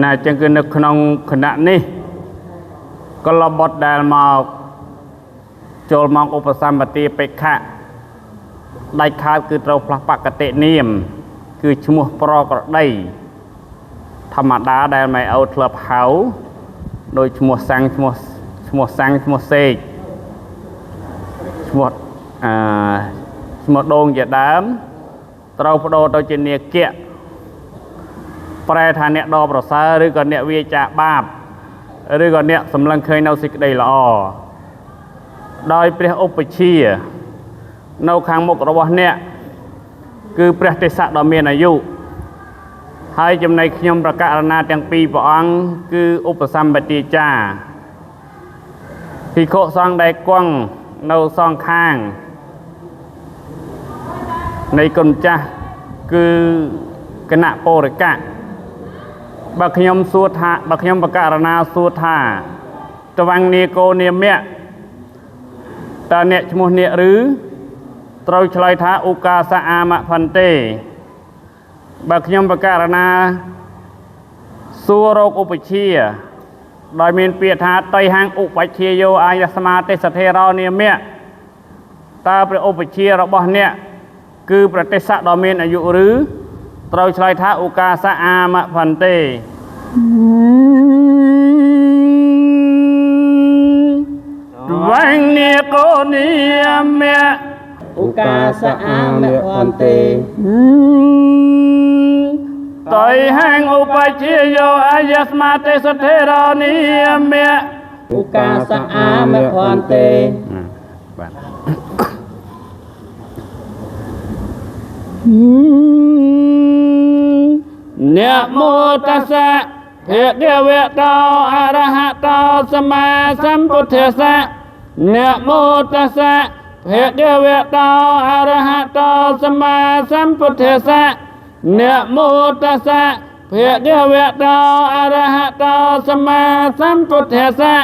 น่าจะคือนึกขนมขณะนี้ก็ระบดได้มาโจลมองอุปสรรคปฏิเปกขะได้ขาดคือเราพระปกติเนียมคือชั่วโมงปรอกได้ธรรมดาได้ไม่เอาเทลบเขาโดยชั่วโมงสังชั่วโมงสังชั่วโมงเสกชั่วโมงโดงจะดามเราพอโดตัวเจเนียเกะแปรทานเนี่ยดอประสาหรือก่อนเนี่ยวิจาบาปหรือก่อนเนี่ยสำลังเคยเนาสิกได้ละโดยเปรียอุปชีเนาคางมกระวะเนี่ยคือเปรียติสะดอเมียนอายุให้จำในขยมประกาศนาจังปีปองคืออุปสัมปติจาพิโคซองได้กว้างเนาซองข้างในกลจ้าคือคณะโปรกะบักขยมสูธาบักขยมประกาศนาสูธาตะวังเนโกเนียมเนี่ยตาเนี่ยชมุเนี่ยหรือตรอยชลายท้าอุกาสะอามะพันเตบักขยมประกาศนาสูโรกอุปชีโดยมีเปียธาไตหังอุปชีโยอายสมาเตสเทราเนียมเนี่ยตาเป็นอุปชีเราบอกเนี่ยคือประเทศดอเมนอายุหรือเราใช้ท่าอุกาสะอามะพันเตวังเนโกเนียเมอุกาสะอามะพันเตต่อยแห่งอุปชิโยอายสมาเตสเทรานียเมอุกาสะอามะพันเตนะโมตัสสะภะคะวะโตอะระหะโตสัมมาสัมพุทธัสสะนะโมตัสสะภะคะวะโตอะระหะโตสัมมาสัมพุทธัสสะนะโมตัสสะภะคะวะโตอะระหะโตสัมมาสัมพุทธัสสะ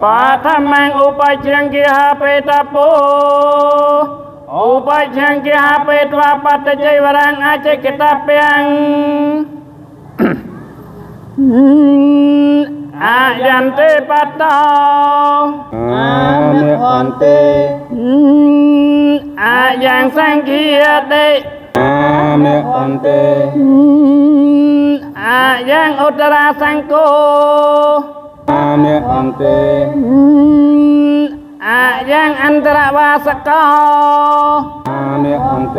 ปัทมังอุปจังกิหาเปตาโปอุปจังกิหาเปตวาปัตจัยวรังอาเจกิตาเปียงอายันเตปัตตาอาเมพันเตอายังสังคียเตอาเมพันเตอายังอุตราสังโกอาเมพันเตอายังอันตรวาสกาอาเมพันเต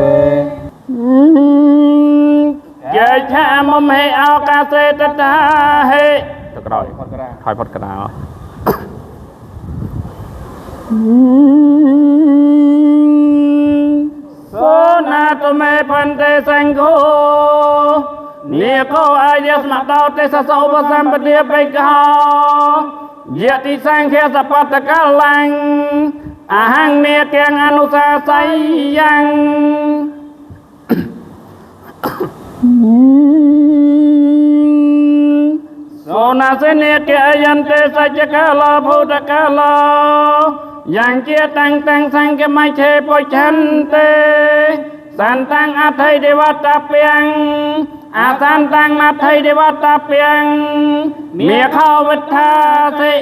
เจชามมเหอากาเสตตาเหตะกร้อยถอยพดกระดาโสนาตเมพันเตสังโฆเนโกอายสมาตาเตสะสอุปสัมปติเปกะยะติสังเขสปัตตะกะลังอาหังเนเกงอนุสาสัยยังโสนาเสเนเกยันเตสัจกะลาภูตกะลายังเกียตังสังเกไม่เชปฉันเตสันตังอัตถัยเดวัตตาเปียงอาสันตังมาไทยเดวัตตาเปียงเมียเข้าวิทาสิ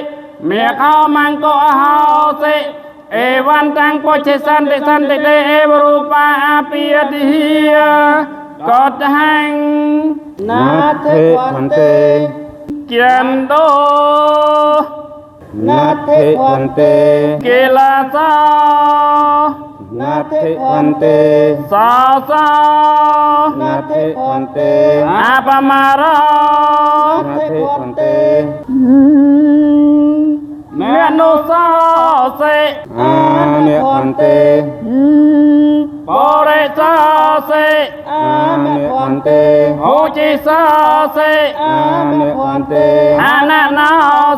เมียเข้ามังโกอาหาสิเอวันตังปเชสันติเตเอวรูปาอาปิยติเฮียกอดหังนาเทพันเตเกียนโดนาเทพันเตเกลาซานาเทพันเตสานาเทพันเตอาปมารานาเทพันเตเมนุสาเสอาเมพันเตปเรสาเสอาเมพันเตโหจิสาเสอาเมพันเตอานานา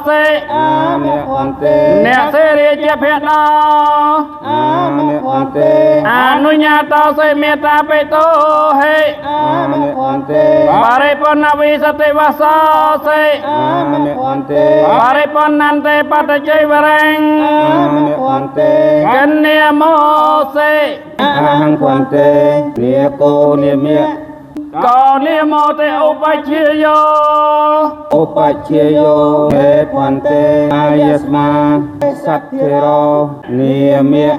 เสอาเมพันเตเนเสริเจเพนา Amante Anunya tau se meta peto he Amante Paripurna visate vasa se Amante Paripurnante patacai vareng Amante Ganya mo se ahang phante nia cô nia mía ក៏នាមទេឧបជាយោ Upachiyo me phante ayasma sathiro nia mía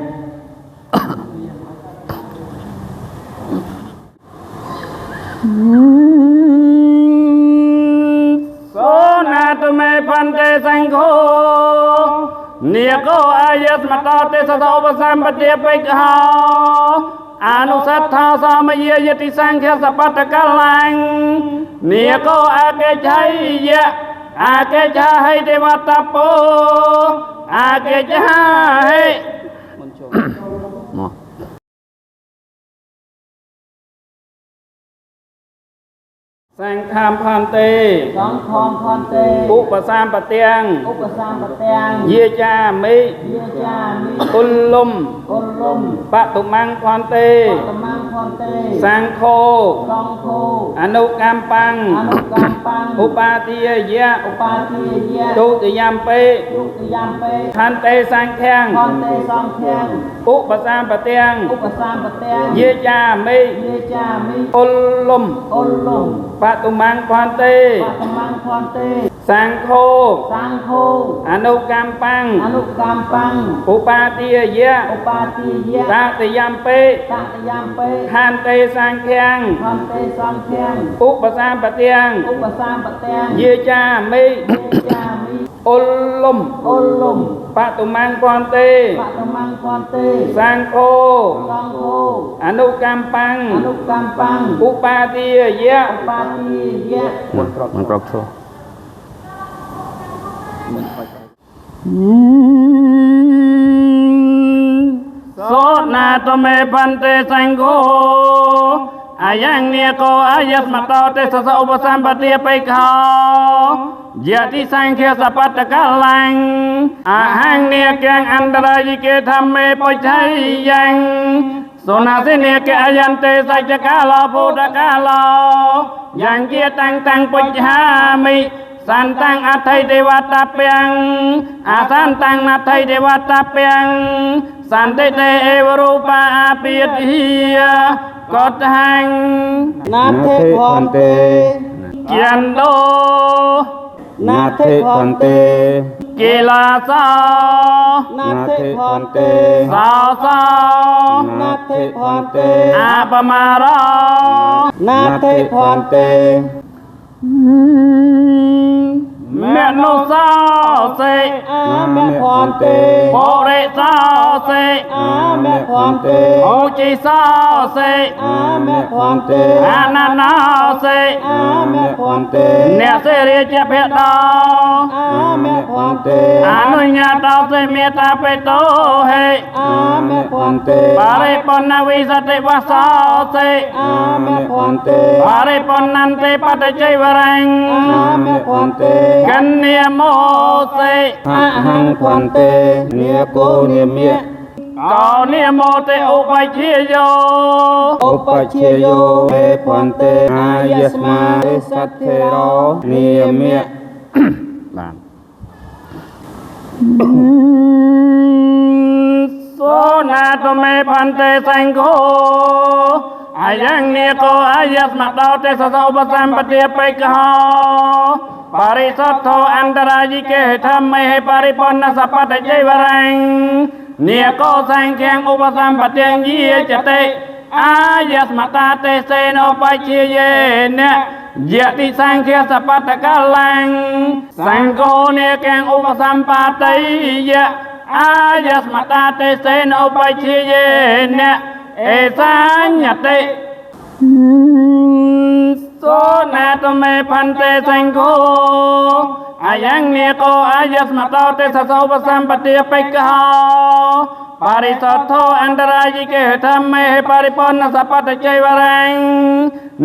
សូណាតមេបន្ទេសង្ឃោនាគោអាយស្មតទេសសោបសម្បទាបិកហោអនុសត្ថាសមយាយតិសង្ឃសបតកលាញ់នាគោអកេឆៃយៈអកេឆាហិទេវតពោអកេឆាហិមក សង្ឃាមផន្តេ សង្ឃមផន្តេ ឧបសម្បទាំង ឧបសម្បទាំង យាចាមិ យាចាមិ គុលលំ គុលំ បតុមង្គផន្តេ បតមង្គផន្តេ សង្ឃោ សង្ឃោ អនុកម្មបង្ អនុកម្មបង្ ឧបាទាយៈ ឧបាទាយៈ ទុតិយំពេ ទុតិយំពេ ខន្តេសង្ឃាំ ផន្តេសង្ឃាំ ឧបសម្បទាំង ឧបសម្បទាំង យាចាមិ យាចាមិ គុលលំ គុលំ បតុមង្គផន្តេ បតមង្គផន្តេ សង្ឃោ សង្ឃោ អនុកម្មបង្ អនុកម្មបង្ ឧបាទាយៈ ឧបាទាយៈ តតិយំពេ តតិយំពេ ខន្តេសង្ឃាំ ផន្តេសង្ឃាំ ឧបសម្បទាំង ឧបសម្បទាំង យាចាមិ យាចាមិ អុលលំ អុលំ បតុមង្គផន្តេ បតមង្គផន្តេ សង្ឃោ សង្ឃោ អនុកម្មបង្ អនុកម្មបង្ ឧបាទាយៈ ឧបាទាយៈ មិនប្រកឈរសូណាតមេបន្ទេសង្ឃោអាយ៉ាងនាគោអាយស្មតទេសសឧបសម្បទាបិកោយតិសង្ឃាសបតកលាញ់អាហាងនាកាំងអន្តរាយិកេធម្មេបុច្ឆៃយ៉ាងសូណាសិនេកអយន្ទេសច្ចកាលោពុទ្ធកាលោយ៉ាងជាតាំងពុច្ឆាមិសន្តាំងអថៃទេវតាពាំងអាសន្តាំងនថៃទេវតាពាំងសន្តិទេអេវរូបាអាពាតិកតហាំង ណាថេផន្តេ ចន្ទោ na thế phante កេលាសោ ណាថេផន្តេ សោសោ ណាថេផន្តេ អាបមារោ ណាថេផន្តេ មេនុសោសេ អាមេផន្តេ បរិសោសេ អាមេផន្តេ អូជីសោសេ អាមេផន្តេ អានណោសេ អាមេផន្តេ អ្នកសេរីជាភេដោ អាមេផន្តេ អនុញ្ញាតោសេមេតាបេតោហេ អាមេផន្តេ បរិបណ្ណវិសតិវសោសេ អាមេផន្តេ បរិបណ្ណន្តិបតិជ័យវរញ្ញ អាមេផន្តេ កញ្ញាមោសេ ahang phante nia cô nia mía កោនិមោទេឧបជាយោ Upachiyo me phante ayasma sathiro nia mía បានសូណាតមេបន្ទេសង្ឃោអាយ៉ាងនាគោអាយស្មតោទេសសឧបសម្បទាបិកហោបរិសុទ្ធោអន្តរាយិកេធម្មេបរិបណ្ណសបតជ័យវរញ្ញនាគោសង្ឃាំងឧបសម្បទាំងយាចតិអាយស្មតាទេសេណោបជាយេនយតិសង្ឃាសបតកលាញ់សង្ឃោនាកាំងឧបសម្បតិយៈអាយស្មតាទេសេណោបជាយេនអេសាញ្ញតិសូណាតមេបន្ទេសង្ឃោអាយ៉ាងនាគោអាយស្មតោទេសសោបសម្បទាបិកហោបរិសុទ្ធោអន្តរាយិកេធម្មេបរិបណ្ណសបតជ័យវរញ្ញ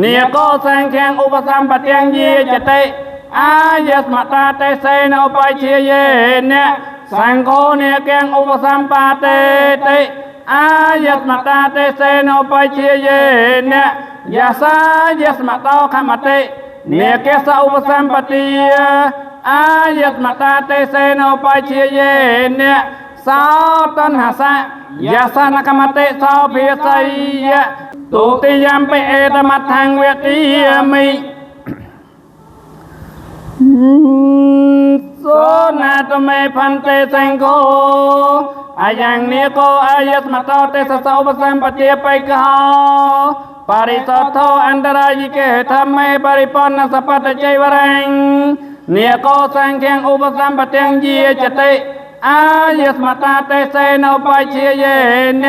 នាគោសង្ឃាំងឧបសម្បទាំងយាចតិអាយស្មតាទេសេណោបជាយេនសង្ឃោនាកាំងឧបសម្បតិតិអាយស្មតាទេសេណោបជាយេនយាសាយស្មតោខមតិនេកេសឧបសម្បទាអាយស្មតាទេសេណោបជាយេនស សោតនហសៈយាសនកម្មតិសោភិស័យទុតិយំពេអេតមត្ថាំវេទីមិសូណាតមេផន្តិសង្ឃោអាយ៉ាងនេះក៏អាយស្មតោទេសសោបសម្បទាបៃកោបរិសទ្ធោអន្តរាយិកេធម្មេបរិពន្ធសបតជ័យវរញ្ញនេកោសង្ឃាឧបសម្បទាំងយាចតិអាយស្មតាទេសេនបច្ឆយេន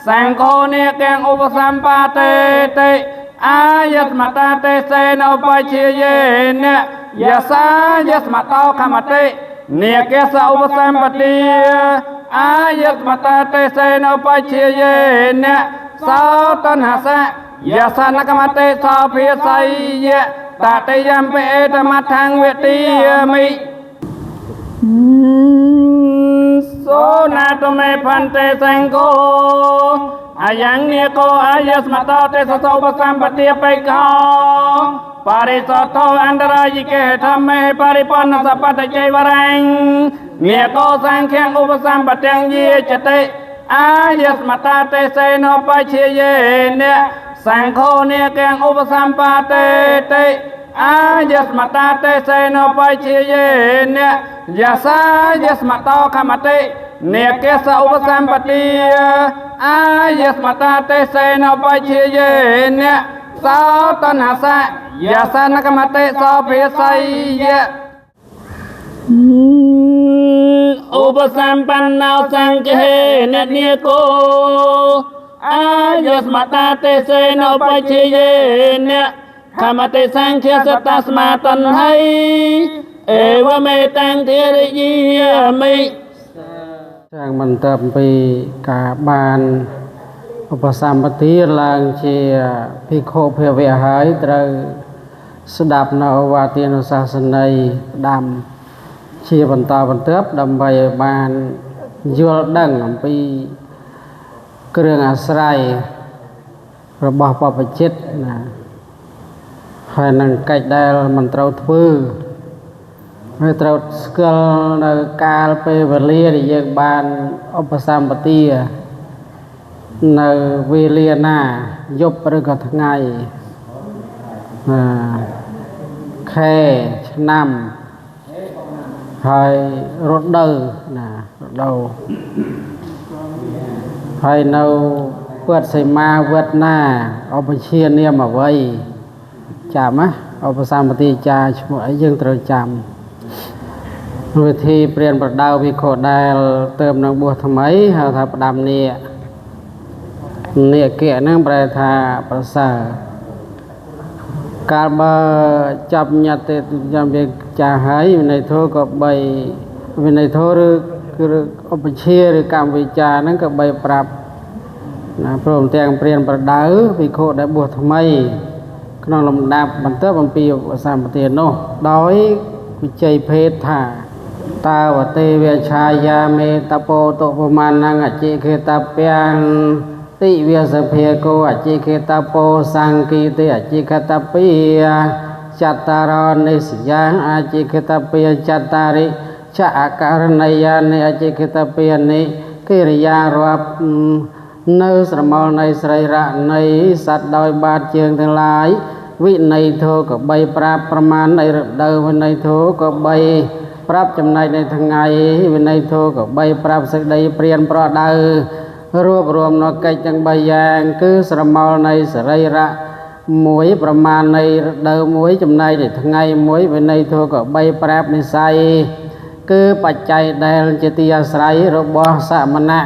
សង្ឃោនេកេឧបសម្បតេតិអាយស្មតាទេសេនបច្ឆយេនយសាយស្មតោខមតិនេកេសឧបសម្បតិអាយស្មតាទេសេនបច្ឆយេនសោតនហសៈយាសនកម្មតិសោភិស័យតតិយំពេអេតមត្ថាំវេទីមិសូណាតមេផន្តិសង្ឃោអាយ៉ាងនេះក៏អាយស្មតោទេសសោបសម្បទាបៃកោបរិសទ្ធោអន្តរាយិកេធម្មេបរិពន្ធសបតជ័យវរញ្ញនេកោសង្ឃាឧបសម្បទាំងយាចតិអាយស្មតាទេសេនបច្ឆយេនសង្ឃោនេកេឧបសម្បតេតិអាយស្មតាទេសេនបច្ឆយេនយាសាយស្មតោខមតិនេកេសឧបសម្បតិអាយស្មតាទេសេនបច្ឆយេនសោតនហសៈយាសនកម្មតិសោភិស័យឧបសម្បណ្ណោសង្ឃេននេកោអាយស្មតាទេសេនបច្ឆយេនខមតិសង្ឃសតស្មាតន្ហៃអេវមេតាំងធិរិយាមិចាងបន្ទាប់ពីការបានឧបសម្បទាឡើងជាភិក្ខុភាវៈហើយត្រូវស្ដាប់នៅឱវាទនុសាសន័យផ្ដាំជាបន្តបន្ទាប់ដើម្បីឲ្យបានយល់ដឹងអំពីគ្រឿងអាស្រ័យរបស់បព្វជិតណាហើយនឹងកិច្ចដែលមិនត្រូវធ្វើហើយត្រូវស្គាល់នៅកាលពេលវេលាដែលយើងបានឧបសម្បទានៅវេលាណាយប់ឬក៏ថ្ងៃខែឆ្នាំហើយរដូវណារដូវហើយនៅវត្តសីមាវត្តណាឧបជានាមអ្វីចាំណាឧបសម្បទាចាឈ្មោះអីយើងត្រូវចាំវិធីព្រានប្រដៅវិខោដែលเติมនឹងបួសថ្មីហៅថាផ្ដាំនាគនាគៈហ្នឹងប្រែថាប្រសើរកាលបើចាប់ញត្តិចាំវាចាស់ហើយវិន័យធម៌ក៏3វិន័យធម៌ឬឧបជាឬកម្មវិចាហ្នឹងក៏3ប្រាប់ណាព្រមទាំងព្រានប្រដៅវិខោដែលបួសថ្មីក្នុងលំដាប់បន្ទាប់អំពីឧបសម្បទានោះដោយវិជ័យភេទថាតាវទេវឆាយាមេតពោតុបមាណអជិខេតពាំងតិវាសភាកោអជិខេតពោសង្កីទេអជិខេតពីចតារនិសយ៉ាងអជិខេតពីចតារិចអករណយានិអជិខេតពីនិកិរិយារាប់នៅស្រមោលនៃស្រីរៈនៃសត្វដោយបាតជើងទាំងឡាយវិន័យធោក៏3ប្រាប់ប្រមាណនៃរដូវវិន័យធោក៏3ប្រាប់ចំណែកនៃថ្ងៃវិន័យធោក៏3ប្រាប់សេចក្តីព្រានប្រដៅរួបរวมនៅកិច្ចទាំង3យ៉ាងគឺស្រមោលនៃសរីរៈ1ប្រមាណនៃរដូវ1ចំណែកនៃថ្ងៃ1វិន័យធោក៏3ប្រាប់និស័យគឺបច្ច័យដែលជាទីអាស្រ័យរបស់សមណៈ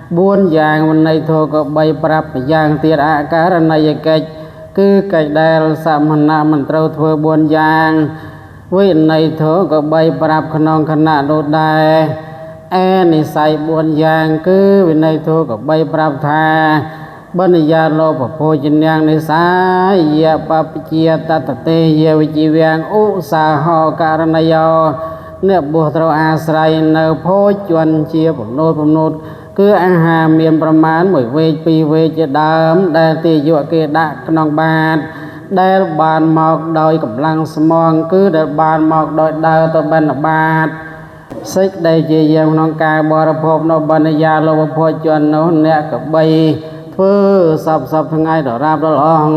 4យ៉ាងវិន័យធោក៏3ប្រាប់យ៉ាងទៀតអករណីយកិច្ចគឺកិច្ចដែលសមណៈមិនត្រូវធ្វើ4យ៉ាងវិន័យធោក៏3ប្រាប់ក្នុងគណៈនោះដែរឯនិស័យ4យ៉ាងគឺវិន័យធោក៏3ប្រាប់ថាបណ្ឌយាលោភោជញ្ញាងនិសាយបពជាតតតេយវិជីវាងឧសាហករណយោអ្នកបួសត្រូវអាស្រ័យនៅភោជនជាបំណុលគឺអាហារមានប្រមាណ1វេក2វេកជាដើមដែលទាយុគេដាក់ក្នុងបាតដែលបានមកដោយកម្លាំងស្មងគឺដែលបានមកដោយដើរទៅបិណ្ឌបាត សេចក្តីជាយាមក្នុងការបរិភោគនៅបណ្ឌយាលោកភោជននោះអ្នកកបីធ្វើសពថ្ងៃដល់រាបដល់អស់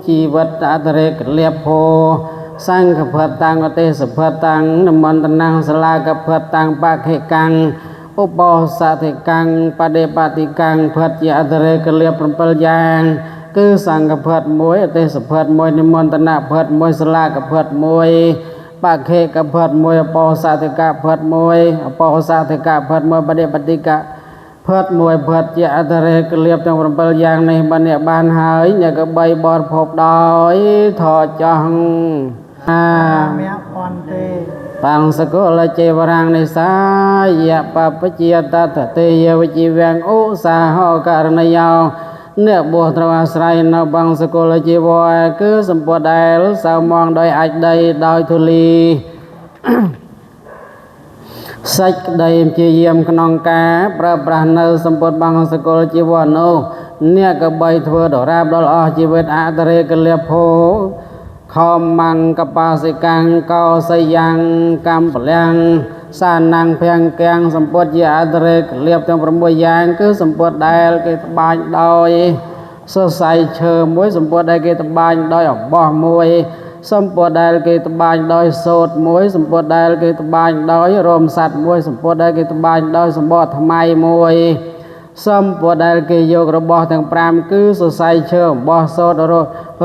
ជីវិតអតរេកលៀបភោសង្ឃភតតាំងអទេសភតតាំងនមន្តនាងសាលាកភតតាំងបខេកាំងឧបោសថិកាំងបដិបត្តិកាំងភតជាអតរេកលៀប7យ៉ាងគឺសង្ឃភត1អទេសភត1និមន្តនភត1សាលាកភត1បខេកភត1ឧបោសថិកភត1ឧបោសថិកភត1បដិបត្តិកភត1ភតជាអតរេកលៀបទាំង7យ៉ាងនេះបើអ្នកបានហើយអ្នកក៏បីបរិភោគដោយថតចោះមៈផនទេតាំងសកលចេវរាំងនិសាយបបជាតតទេយវជីវាំងឧសាហករណយោអ្នកបួសត្រូវអាស្រ័យនៅបាំងសកលជីវរគឺសម្ពុទ្ធដែលសៅមងដោយអាចដីដោយធូលីសេចក្តីជាយាមក្នុងការប្រើប្រាស់នៅសម្ពុទ្ធបាំងសកលជីវរនោះអ្នកក៏បីធ្វើដល់រាបដល់អស់ជីវិតអតរេកលៀបភោខមមង្គកបាសិកាំងកោសយ៉ាងកម្មពលំសានាងភាំងកាំងសម្ពុទ្ធជាអតរេកលៀបទាំង6យ៉ាងគឺសម្ពុទ្ធដែលគេត្បាញដោយសរសៃឈើមួយសម្ពុទ្ធដែលគេត្បាញដោយអំបោះមួយសម្ពុទ្ធដែលគេត្បាញដោយសូត្រមួយសម្ពុទ្ធដែលគេត្បាញដោយរោមសត្វមួយសម្ពុទ្ធដែលគេត្បាញដោយសម្បកថ្មីមួយសម្ពុទ្ធដែលគេយករបស់ទាំង5គឺសរសៃឈើអំបោះសូត្រ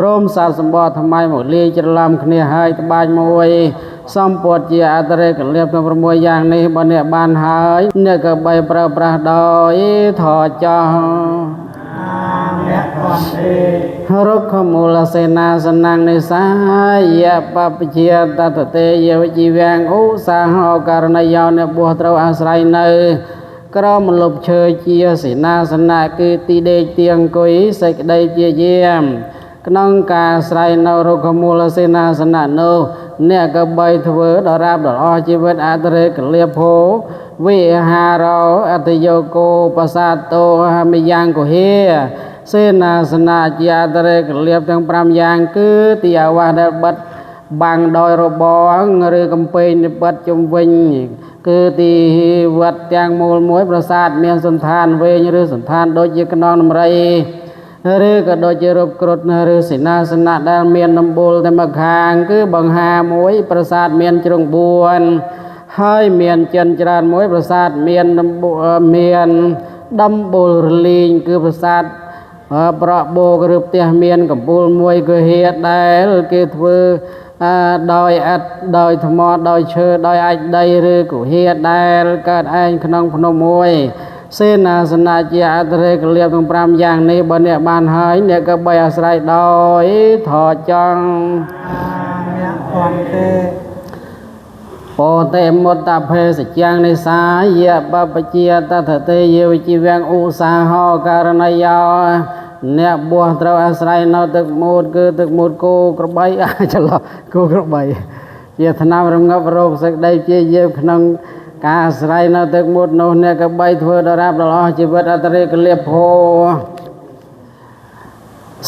រោមសត្វសម្បកថ្មីមកលាយច្រឡំគ្នាហើយត្បាញមួយសម្ពុទ្ធជាអតរេកលៀបទាំង6យ៉ាងនេះបើអ្នកបានហើយអ្នកក៏បីប្រើប្រាស់ដោយថតចោះមៈផនទេរុក្ខមូលសេនាសនាងនិសាយបបជាតតទេយវជីវាំងឧសាហករណយោអ្នកបួសត្រូវអាស្រ័យនៅក្រមលុបឈើជាសេនាសនៈគឺទីដេកទីអង្គុយសេចក្តីជាយាមក្នុងការអាស្រ័យនៅរុក្ខមូលសេនាសនៈនោះអ្នកក៏បីធ្វើដល់រាបដល់អស់ជីវិតអតរេកលៀបភោវិហារោអតយោគោបសាទោហមិយ៉ាងកុហេសេនាសនៈជាអតរេកលៀបទាំង5យ៉ាងគឺទីអាវាសដែលបិទបាំងដោយរបរឬកំពែងបិទជុំវិញគឺទីវត្តទាំងមូលមួយប្រាសាទមានសន្តានវែងឬសន្តានដូចជាខ្នងដំរីឬក៏ដូចជារូបគ្រុឌឬសេនាសនៈដែលមានដំបូលតែម្ខាងគឺបង្ហាមួយប្រាសាទមានជ្រុង4ហើយមានចិនច្រើនមួយប្រាសាទមានដំបូលរលីងគឺប្រាសាទប្រក់បូកឬផ្ទះមានកំពូលមួយគឺហេតុដែលគេធ្វើដោយអិតដោយថ្មដោយឈើដោយអាចដីឬគុហេតុដែលកើតឯងក្នុងភ្នំមួយសេនាសនៈជាអតរេកលៀបទាំង5យ៉ាងនេះបើអ្នកបានហើយអ្នកក៏បីអាស្រ័យដោយថតចង់មៈផនទេពោតេមុត្តភេសច្យ៉ាងនិសាយបបជាតតទេយវជីវាំងឧសាហករណយោអ្នកបួសត្រូវអាស្រ័យនៅទឹកមូតគឺទឹកមូតគោក្របីច្រឡំគោក្របីជាថ្នាំរងាប់រោគសេចក្តីជាយាមក្នុងការអាស្រ័យនៅទឹកមូតនោះអ្នកក៏បីធ្វើដល់រាបដល់អស់ជីវិតអតរេកលៀបភោ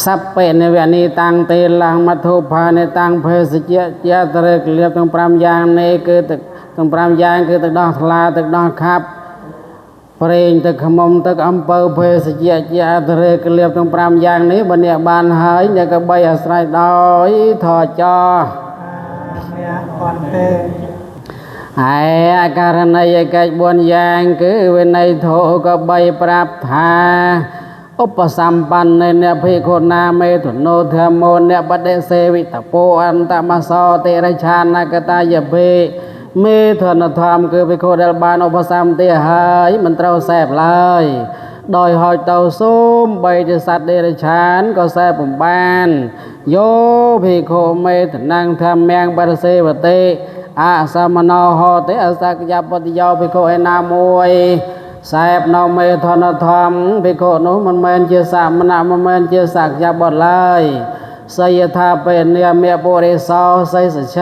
សัพពេនិវនីតាំងទេឡាំងមត្ថុផានិតាំងភេសជ្ជៈជាអតរេកលៀបទាំង5យ៉ាងនេះគឺទឹកទាំង5យ៉ាងគឺទឹកដោះថ្លាទឹកដោះខាប់ប្រេងទឹកខ្មុំទឹកអំពៅភេសជ្ជៈជាអតរេកលៀបទាំង5យ៉ាងនេះបើអ្នកបានហើយអ្នកក៏បីអាស្រ័យដោយថតចោះមៈផនទេហើយអាការណីឯកេច្ច4យ៉ាងគឺវិន័យធោក៏បីប្រាប់ថាឧបសម្បណ្ណអ្នកភិក្ខុណាមេធនោធម្មោអ្នកបដិសេវិតពោអន្តមសោតិរិឆានកតាយភេមេធនធម្មគឺភិក្ខុដែលបានឧបសម្បទាហើយមិនត្រូវសេពឡើយដោយហោចទៅសូមបីជាសត្វដេរិឆានក៏សេពពុំបានយោភិក្ខុមេធនងធម្មងបដិសេវតិអសមណោហោតិអសកយបតិយោភិក្ខុឯណាមួយសេពនៅមេធនធម្មភិក្ខុនោះមិនមែនជាសមណៈមិនមែនជាសក្យបុត្រឡើយសយថាបេនិមេបុរិសោស័យសច្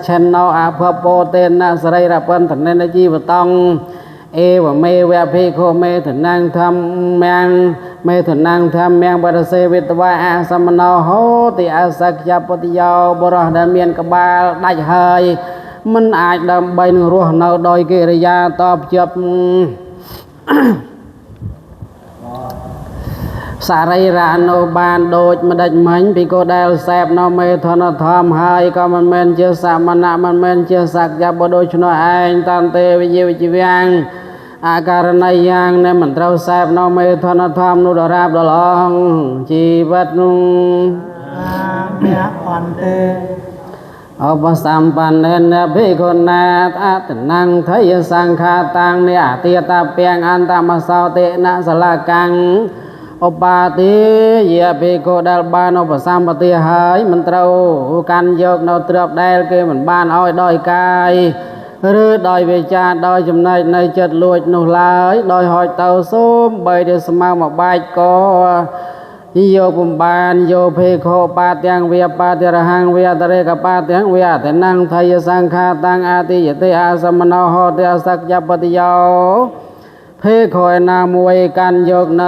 ឆិនណោអភពោតេនសរិរបន្ទនេនជីវតងអេវមេវៈភិក្ខុមេធនងធម្មងមេធនងធម្មងបរិសេវិតវាអសមណោហោតិអសក្យបុតិយោបរោះដែលមានក្បាលដាច់ហើយ มันอาจดำใบหนึ่งรัวเนาโดยกิริยาตอบจับ สารีระโนบานโดยมันดัดมันปีโกเดลแสบโนเมธนธรรมหายก็มันเมนเชื่อสามณะมันเมนเชื่อสักจับโดยชนเองตันเตวิจิวิจิยังอาการในยังในมันเต้าแสบโนเมธนธรรมนุดราบดลองชีวิตนุเมียอ่อนเตอปสัมปันเนนภิกขุนาอัตนังทยสังฆาตังเนอติยตาเปียงอันตมสาวเตนะสลากังอุปาติเยภิกขุดัลบานอุปสัมปติหายมันเต้ากันยกเราเตรียบได้เกมันบ้านอ้อยดอยกายหรือดอยเวจาดอยจำในในจัดลวดนุลายดอยหอยเต่าส้มใบเดสมามาใบก็โยบุมบานโยเพโคปาเตียงเวียปาเตระหังเวียตะเรกปาเตียงเวียแต่นั่งไทยสังฆาตังอาติยติอาสมโนโหเตสักยัปติโยเพโคนามวยกันยกเน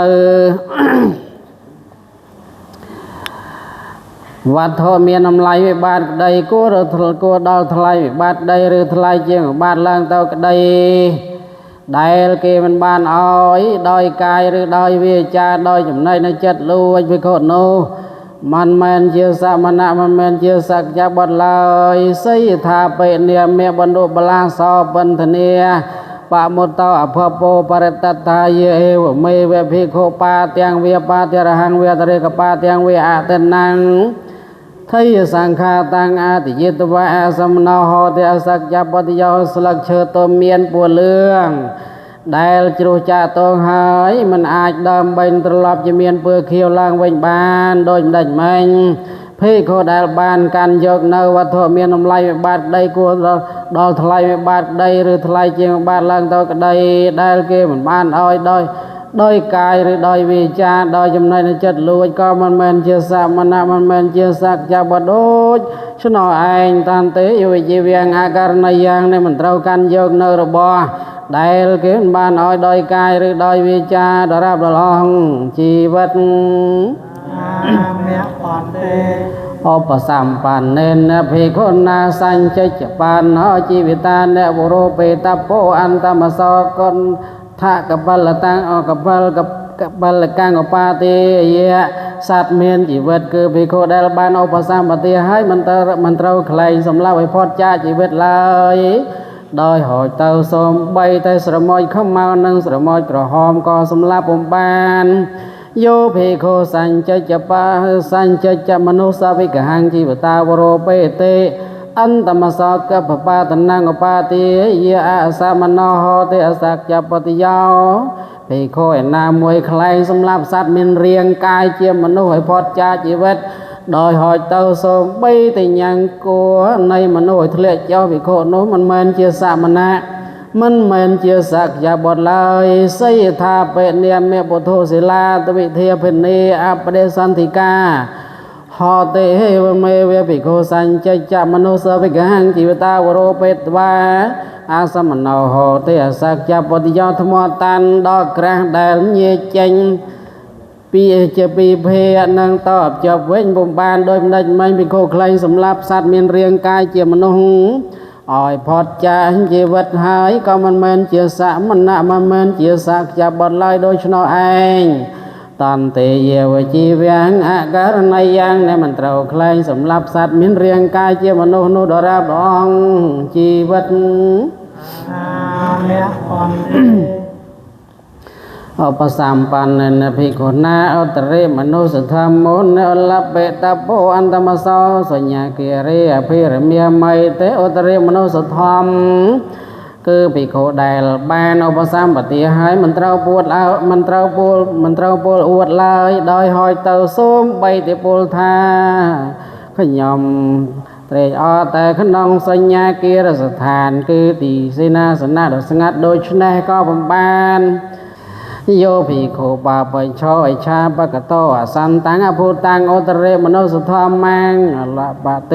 วัดโทเมียนำลายวิบาตใดกูหรือกูดอลทลายวิบาตใดหรือทลายเจียงบาตล่างเต้าใดได้เกมันบานอ้อยดอยกายหรือดอยเวจาดอยจุ่มในในจัดลูไว้ไปโคตรโนมันแมนเชื่อสามณะมันแมนเชื่อสักจับบดลอยสิทาเปเนียเมียบรรดุบลาสอปันธเนียปะมุตตาอภโปปริตตาเยเอวเมเวภิกขุปาเตียงเวียปาเตระหังเวียตะเรกปาเตียงเวียอาเตนังไทยสังฆาตังอาติยิตวะอาสมโนโหเตสักจับปฏิโยสลักเชตเมียนปัวเลืองได้จรุจ่าตองหายมันอาจดำเป็นตลอดจะเมียนเปื่อเขียวล่างเวงบานโดยดัดมันพี่โคได้บานการยกเนวัตถุเมียนน้ำลายบาดได้กูดอลทลายบาดได้หรือทลายเจียงบาดล่างตัวก็ได้เกมันบานอ้อยโดยกายหรือโดยวิจารโดยจำในในจัดลวยก็มันแมนเชื่อสักมันมันแมนเชื่อสักจับบดดชนอเองตันเตอยู่จีเวียงอาการในยังในมันเท่ากันยกเนรบอได้เกณฑ์บ้านอ้อยโดยกายหรือโดยวิจารดรับดลองชีวิตเมียอ่อนเตอุปสัมปันเนนภิกขุนาสัญจจปานหชีวิตานเนบุโรเปตโปอันตมสกนทะกับบลตังอกับบลกังอปาติเยสัตเมียนชีวิตคือภิกขุได้บานอุปสัมปติให้มันเต้าใครสำลักไว้พอดจ้าชีวิตเลยโดยหอยเต่าสมใบไตสระมอยเข้ามานั่งสระมอยกระหอมก็สำลับผมบานโยเพโคสัญจจปาสัญจจมนุสาวิกหังจีวตาวโรเปเตอันตมสกปปาตนังอปาติเยอาสามโนโหเตสักจัปติยาวเพโคนามวยใครสำลับสัตว์มินเรียงกายเจียมมนุษย์ให้พอดจ้าชีวิตโดยหอยเต่าสมใบแต่ยังกัวในมโนทะเลเจ้าภิกขุโนมันแมนเชื่อสามณะมันแมนเชื่อสักอย่าบดเลยสิทาเปเนียเมปุโทศิลาตวิเทียเพเนอปเดสันติกาหอเตเฮวเมเวภิกขุสัญจจมนุสวิกหังจีวตาวโรเปตวาอาสมโนโหเตสักจัปฏิโยธรรมตันดอกกระแดลเยเจงปีจะปีเพนังตอบจับเว้นบุมบานโดยมันไม่เป็นโคใครสำหรับสัตว์มีเรียงกายเจียมนุษย์อ่อยพอดจ่าชีวิตหายก็มันแมนเจียสะมันนะมันแมนเจียสักจับบดลอยโดยชนเองตอนเตยเยวจีเวียงอาการในยังในมันเต้าใครสำหรับสัตว์มีเรียงกายเจียมนุษย์นุดราบดองชีวิตเมียอ่อนเตอุปสัมปันเนภิกขุนาอุตริมนุสธรรมโมเนอลเปตโปอันตมสาวสัญญาเกเรอภิรเมียไมเตอุตริมนุสธรรมคือภิกขุได้บานอุปสัมปติให้มันเต้าปวดแล้วมันเต้าปวดอวดเลยโดยหอยเต่าส้มใบติปูลธาขยมเตรอแต่ขนองสัญญาเกรสถานคือตีสินาสนาดสงัดโดยชนะก็บำบานโยภิกขุปาปชอยชาปกโตสันตังอภูตังโอตเรมโนสุธรรมังละปะเต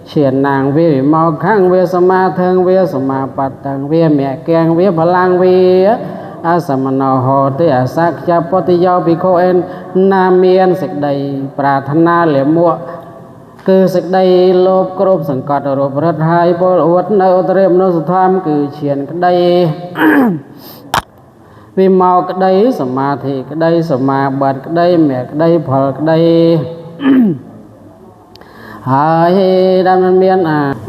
เฉียนนางเววิมอขังเวสมาเทิงเวสมาปัตตังเวแม่แกงเวพลังเวอาสมโนโหเตอสักจัปปติโยภิกขุเอ็นนาเมียนสิกใดปรารถนาเหลี่ยมมัว គឺសេចក្តីលោភគ្រប់សង្កត់រពរិទ្ធហើយពលអួតនៅឧត្តរមនុស្សធម៌គឺឈានក្តី វិមោក្តីសមាធិក្តីសមាបត្តិក្តីមគ្គក្តីផលក្តី ហើយដែលមិនមាន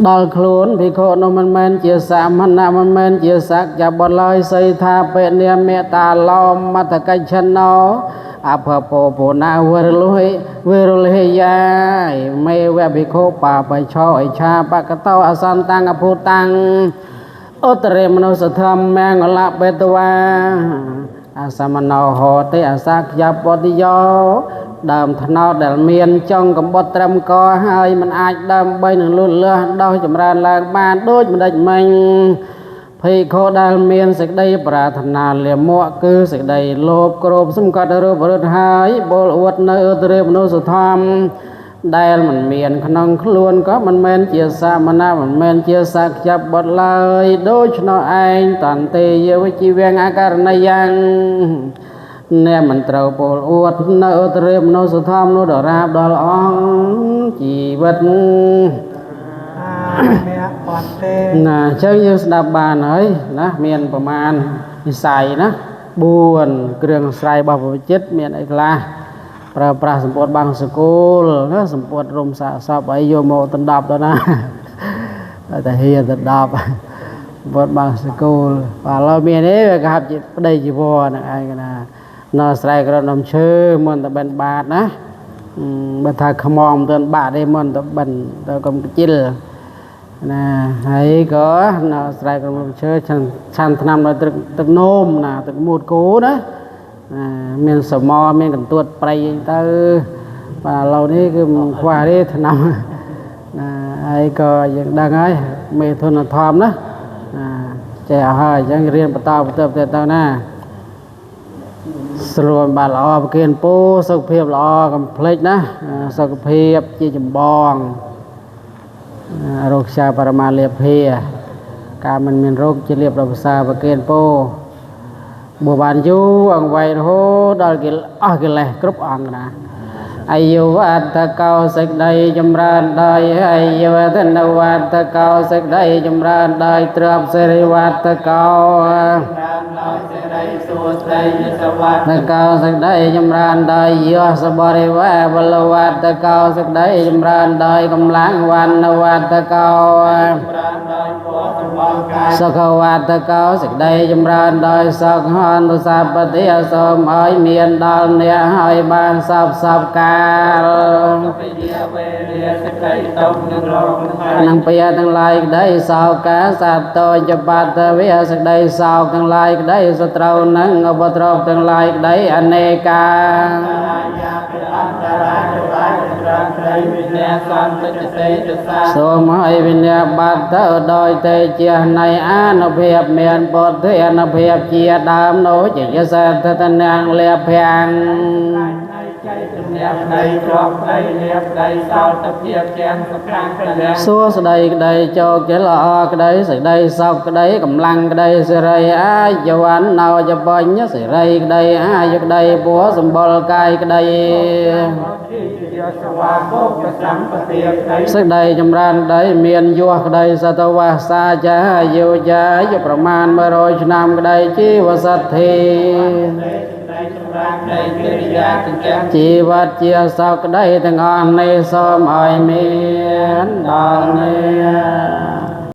ដល់ខ្លួនភិក្ខុនោះមិនមែនជាសាមណៈមិនមែនជាសក្យបុត្រឡើយសីថាពេនិមេតាឡោមតកិច្ឆណោអភពពណាវរលុយវរលហេយាយមេវៈភិក្ខុបាបិឆោអិឆាបកតោអសន្តង្កភូតាំងឧត្តរមនុស្សធម្មមង្គលបេតវាអសមណោហោទេអសក្យបុតិយោដើមថ្នោតដែលមានចុងកំបុតត្រឹមកហើយមិនអាចដើមបីនឹងលូតលាស់ដោះចម្រើនឡើងបានដូចមិនដេចមិញភិក្ខុដែលមានសេចក្តីប្រាថ្នាលាមកគឺសេចក្តីលោភគ្របសង្កត់រូបរិទ្ធហើយបលអួតនៅឧត្តរមនុស្សធម៌ដែលមិនមានក្នុងខ្លួនក៏មិនមែនជាសាមណៈមិនមែនជាសក្យបុត្រឡើយដូច្នោះឯងតន្ទេយវិជីវៈអករណីយ៉ាងអ្នកមិនត្រូវពលអួតនៅឧត្តរមនុស្សធម៌នោះដរាបដល់អង្គជីវិត អាមេផនទេ ណាអញ្ចឹងយើងស្ដាប់បានហើយណាមានប្រមាណវិស័យណា4គ្រឿងស្រ័យរបស់ព្រះចិត្តមានអីខ្លះប្រើប្រាស់សម្ពុតបាំងសកូលណាសម្ពុតរុំសាកសពអីយកមកដណ្ដប់ទៅណាតែហៀដណ្ដប់សម្ពុតបាំងសកូលបើឥឡូវមានទេវាកាប់ជាប្តីជីវរហ្នឹងឯងណានៅស្រែក្រនំឈើមុនតែបិណ្ឌបាតណាបើថាខ្មងមិនទាន់បាក់ទេមុនតែបិណ្ឌទៅកុំខ្ជិលណាហើយក៏នៅស្រែក្រនំឈើឆាន់ឆ្នាំដល់ទឹកនោមណាទឹកមូតគោណាមានសមមានកន្ទួតប្រៃទៅបាទឥឡូវនេះគឺមិនខ្វះទេឆ្នាំណាហើយក៏យើងដឹងហើយមេធនធម្មណាចេះហើយអញ្ចឹងរៀនបន្តទៅណាស្រួលបាទល្អប្រគិនពូសុខភាពល្អកុំភ្លេចណាសុខភាពជាចម្បងរោគខ្យាបរមាលាភាការមិនមានរោគជាលៀបប្រសាប្រគិនពូបើបានយូរអង្វែងរហូតដល់អស់កិលេសគ្រប់អង្គណាអាយុវត្តកោសេចក្តីចម្រើនដោយអាយុវត្តនវត្តកោសេចក្តីចម្រើនដោយទ្រព្យសិរិវត្តកោតកោសេចក្តីចម្រើនដោយយសបរិវាបលវត្តកោសេចក្តីចម្រើនដោយកម្លាំងវណ្ណវត្តកោសុខវត្តកោសេចក្តីចម្រើនដោយសុខអន្តសពតិអសូមឲ្យមានដល់អ្នកឲ្យបានសពកាលនឹងពយទាំងឡាយក្តីសោកាសតោចបតវិសេចក្តីសោកទាំងឡាយក្តីសត្រូវនឹងឧបទ្រពទាំងឡាយក្តីអនេកាសូមឲ្យវិញ្ញាបត្រទៅដោយទេជានៃអនុភាពមានពុទ្ធិអនុភាពជាដើមនោះជាសតតនាងលៀបភាំងសួស្តីក្តីចោកល្អក្តីសេចក្តីសោកក្តីកម្លាំងក្តីសិរីអាយុវណ្ណោចបញ្ញសិរីក្តីអាយុក្តីពោះសម្បុរកាយក្តីសេចក្តីចម្រើនក្តីមានយសក្តីសតវសាចាអាយុចាយុប្រមាណ100ឆ្នាំក្តីជីវសទ្ធីជីវិតជាសោកក្តីទាំងអស់នេះសូមឲ្យមានដល់នេះ